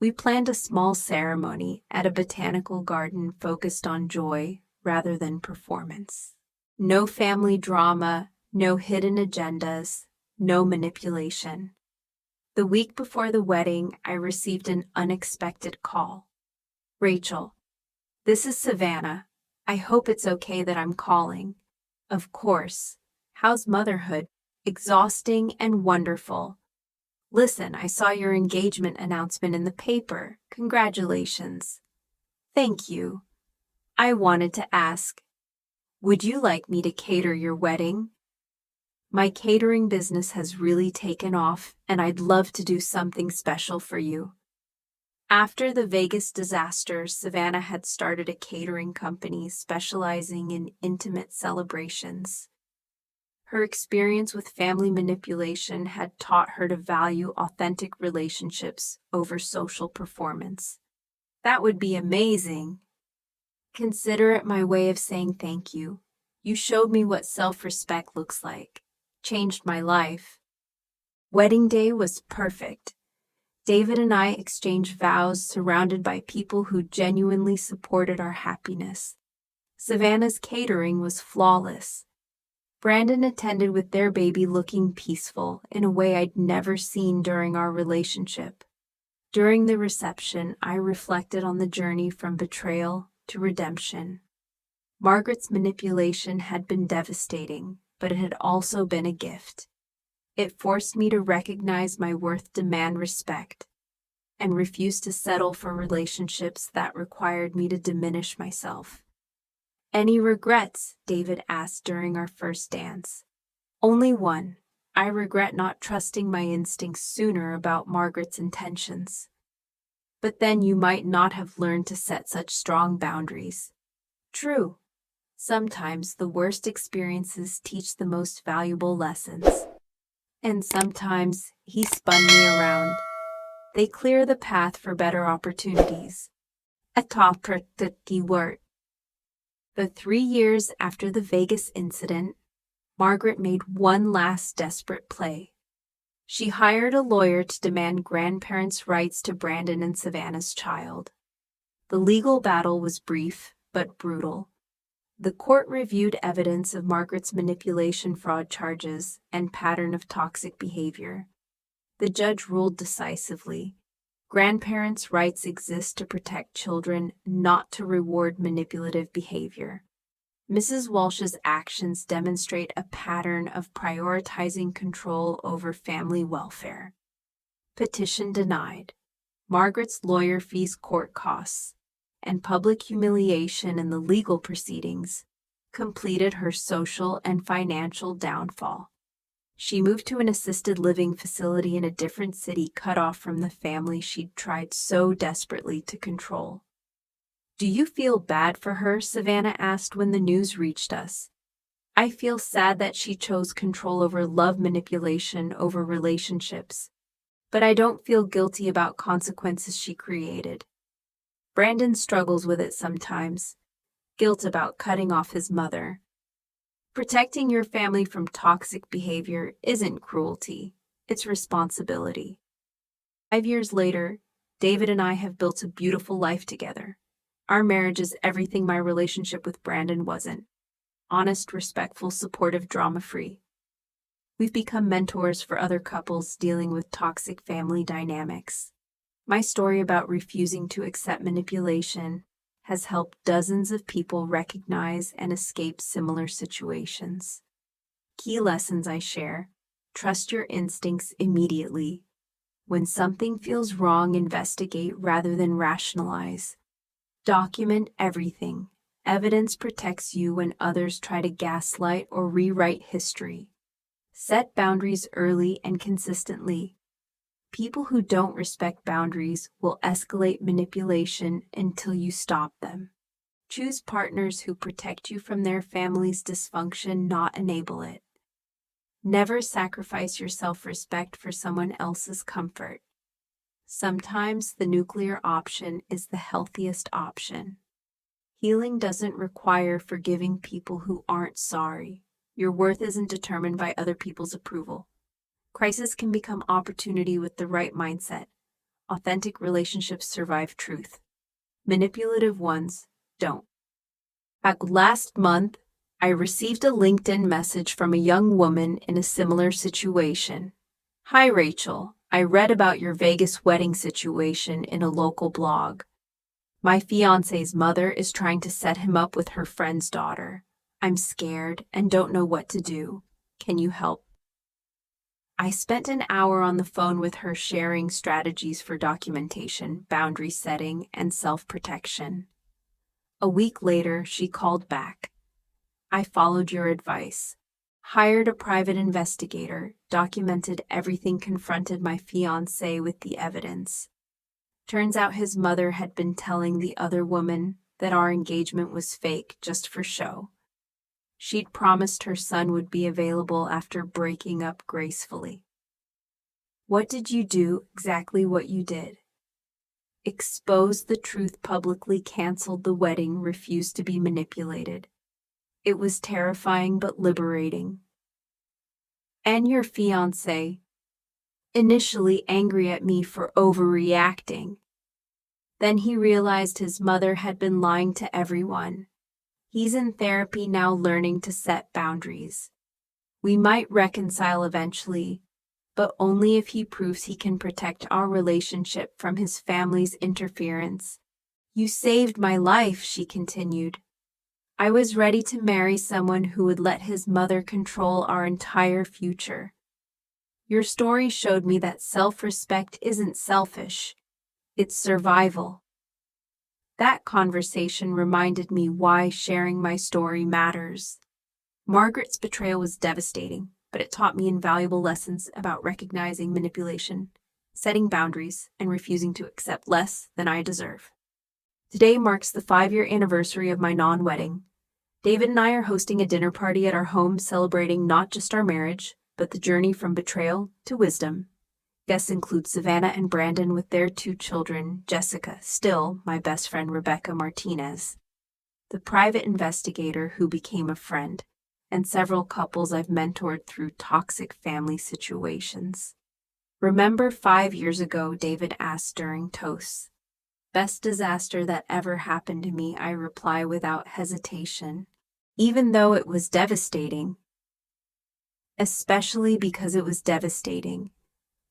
We planned a small ceremony at a botanical garden focused on joy rather than performance. No family drama, no hidden agendas, no manipulation. The week before the wedding, I received an unexpected call. Rachel, this is Savannah. I hope it's okay that I'm calling. Of course. How's motherhood? Exhausting and wonderful. Listen, I saw your engagement announcement in the paper. Congratulations. Thank you. I wanted to ask, would you like me to cater your wedding? My catering business has really taken off, and I'd love to do something special for you. After the Vegas disaster, Savannah had started a catering company specializing in intimate celebrations. Her experience with family manipulation had taught her to value authentic relationships over social performance. That would be amazing. Consider it my way of saying thank you. You showed me what self-respect looks like. Changed my life. Wedding day was perfect. David and I exchanged vows surrounded by people who genuinely supported our happiness. Savannah's catering was flawless. Brandon attended with their baby looking peaceful in a way I'd never seen during our relationship. During the reception, I reflected on the journey from betrayal to redemption. Margaret's manipulation had been devastating, but it had also been a gift. It forced me to recognize my worth, demand respect, and refuse to settle for relationships that required me to diminish myself. Any regrets? David asked during our first dance. Only one. I regret not trusting my instincts sooner about Margaret's intentions. But then you might not have learned to set such strong boundaries. True. Sometimes the worst experiences teach the most valuable lessons. And sometimes he spun me around. They clear the path for better opportunities. A top word. The 3 years after the Vegas incident, Margaret made one last desperate play. She hired a lawyer to demand grandparents' rights to Brandon and Savannah's child. The legal battle was brief but brutal. The court reviewed evidence of Margaret's manipulation fraud charges and pattern of toxic behavior. The judge ruled decisively. Grandparents' rights exist to protect children, not to reward manipulative behavior. Mrs. Walsh's actions demonstrate a pattern of prioritizing control over family welfare. Petition denied. Margaret's lawyer fees, court costs, and public humiliation in the legal proceedings completed her social and financial downfall. She moved to an assisted living facility in a different city, cut off from the family she'd tried so desperately to control. Do you feel bad for her? Savannah asked when the news reached us. I feel sad that she chose control over love, manipulation over relationships. But I don't feel guilty about consequences she created. Brandon struggles with it sometimes. Guilt about cutting off his mother. Protecting your family from toxic behavior isn't cruelty, it's responsibility. 5 years later, David and I have built a beautiful life together. Our marriage is everything my relationship with Brandon wasn't. Honest, respectful, supportive, drama-free. We've become mentors for other couples dealing with toxic family dynamics. My story about refusing to accept manipulation has helped dozens of people recognize and escape similar situations. Key lessons I share: trust your instincts immediately. When something feels wrong, investigate rather than rationalize. Document everything. Evidence protects you when others try to gaslight or rewrite history. Set boundaries early and consistently. People who don't respect boundaries will escalate manipulation until you stop them. Choose partners who protect you from their family's dysfunction, not enable it. Never sacrifice your self-respect for someone else's comfort. Sometimes the nuclear option is the healthiest option. Healing doesn't require forgiving people who aren't sorry. Your worth isn't determined by other people's approval. Crisis can become opportunity with the right mindset. Authentic relationships survive truth. Manipulative ones don't. Last month, I received a LinkedIn message from a young woman in a similar situation. Hi, Rachel. I read about your Vegas wedding situation in a local blog. My fiance's mother is trying to set him up with her friend's daughter. I'm scared and don't know what to do. Can you help? I spent an hour on the phone with her sharing strategies for documentation, boundary setting, and self-protection. A week later, she called back. I followed your advice, hired a private investigator, documented everything, confronted my fiancé with the evidence. Turns out his mother had been telling the other woman that our engagement was fake just for show. She'd promised her son would be available after breaking up gracefully. What did you do? Exactly what you did. Exposed the truth publicly, canceled the wedding, refused to be manipulated. It was terrifying but liberating. And your fiancé, initially angry at me for overreacting. Then he realized his mother had been lying to everyone. He's in therapy now, learning to set boundaries. We might reconcile eventually, but only if he proves he can protect our relationship from his family's interference. You saved my life, she continued. I was ready to marry someone who would let his mother control our entire future. Your story showed me that self-respect isn't selfish, it's survival. That conversation reminded me why sharing my story matters. Margaret's betrayal was devastating, but it taught me invaluable lessons about recognizing manipulation, setting boundaries, and refusing to accept less than I deserve. Today marks the 5-year anniversary of my non-wedding. David and I are hosting a dinner party at our home, celebrating not just our marriage, but the journey from betrayal to wisdom. Guests include Savannah and Brandon with their 2 children, Jessica, still my best friend Rebecca Martinez, the private investigator who became a friend, and several couples I've mentored through toxic family situations. Remember 5 years ago, David asked during toasts. Best disaster that ever happened to me, I reply without hesitation, even though it was devastating. Especially because it was devastating.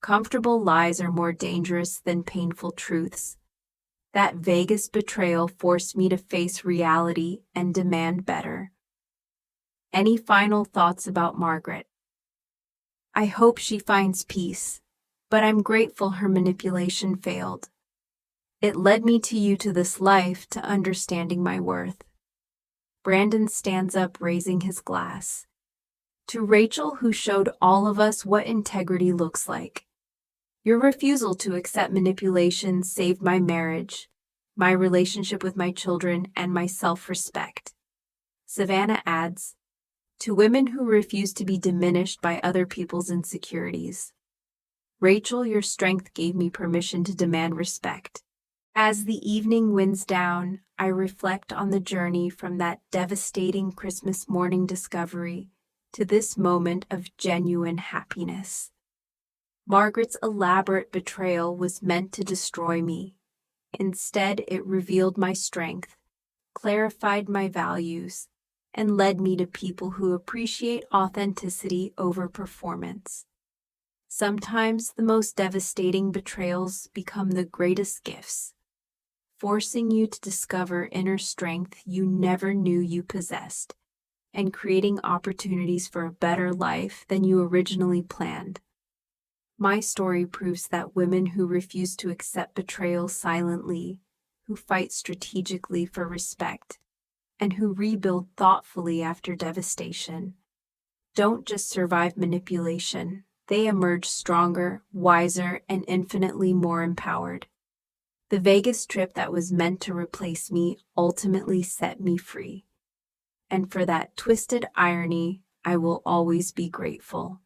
Comfortable lies are more dangerous than painful truths. That Vegas betrayal forced me to face reality and demand better. Any final thoughts about Margaret? I hope she finds peace, but I'm grateful her manipulation failed. It led me to you, to this life, to understanding my worth. Brandon stands up, raising his glass. To Rachel, who showed all of us what integrity looks like. Your refusal to accept manipulation saved my marriage, my relationship with my children, and my self-respect. Savannah adds, to women who refuse to be diminished by other people's insecurities. Rachel, your strength gave me permission to demand respect. As the evening winds down, I reflect on the journey from that devastating Christmas morning discovery to this moment of genuine happiness. Margaret's elaborate betrayal was meant to destroy me. Instead, it revealed my strength, clarified my values, and led me to people who appreciate authenticity over performance. Sometimes the most devastating betrayals become the greatest gifts, forcing you to discover inner strength you never knew you possessed, and creating opportunities for a better life than you originally planned. My story proves that women who refuse to accept betrayal silently, who fight strategically for respect, and who rebuild thoughtfully after devastation, don't just survive manipulation, they emerge stronger, wiser, and infinitely more empowered. The Vegas trip that was meant to replace me ultimately set me free. And for that twisted irony, I will always be grateful.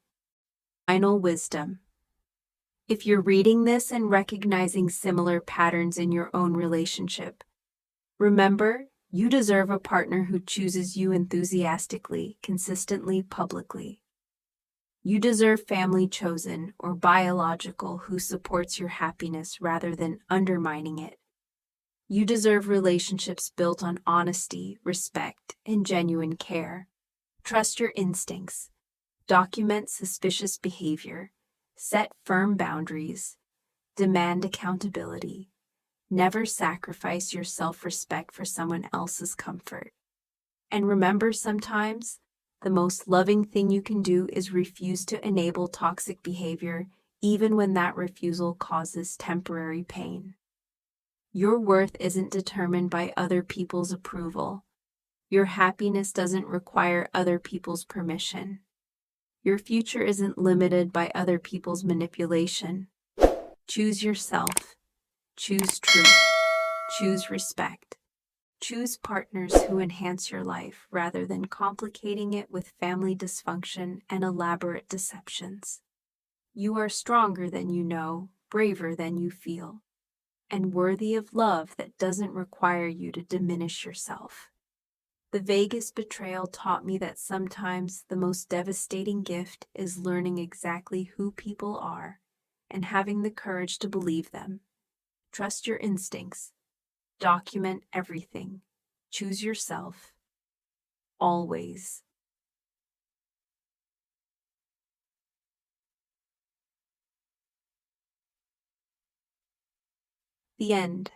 Final wisdom. If you're reading this and recognizing similar patterns in your own relationship, remember, you deserve a partner who chooses you enthusiastically, consistently, publicly. You deserve family chosen or biological who supports your happiness rather than undermining it. You deserve relationships built on honesty, respect, and genuine care. Trust your instincts. Document suspicious behavior. Set firm boundaries. Demand accountability. Never sacrifice your self-respect for someone else's comfort. And remember, sometimes the most loving thing you can do is refuse to enable toxic behavior, even when that refusal causes temporary pain. Your worth isn't determined by other people's approval. Your happiness doesn't require other people's permission. Your future isn't limited by other people's manipulation. Choose yourself. Choose truth. Choose respect. Choose partners who enhance your life rather than complicating it with family dysfunction and elaborate deceptions. You are stronger than you know, braver than you feel, and worthy of love that doesn't require you to diminish yourself. The Vegas betrayal taught me that sometimes the most devastating gift is learning exactly who people are and having the courage to believe them. Trust your instincts. Document everything. Choose yourself. Always. The end.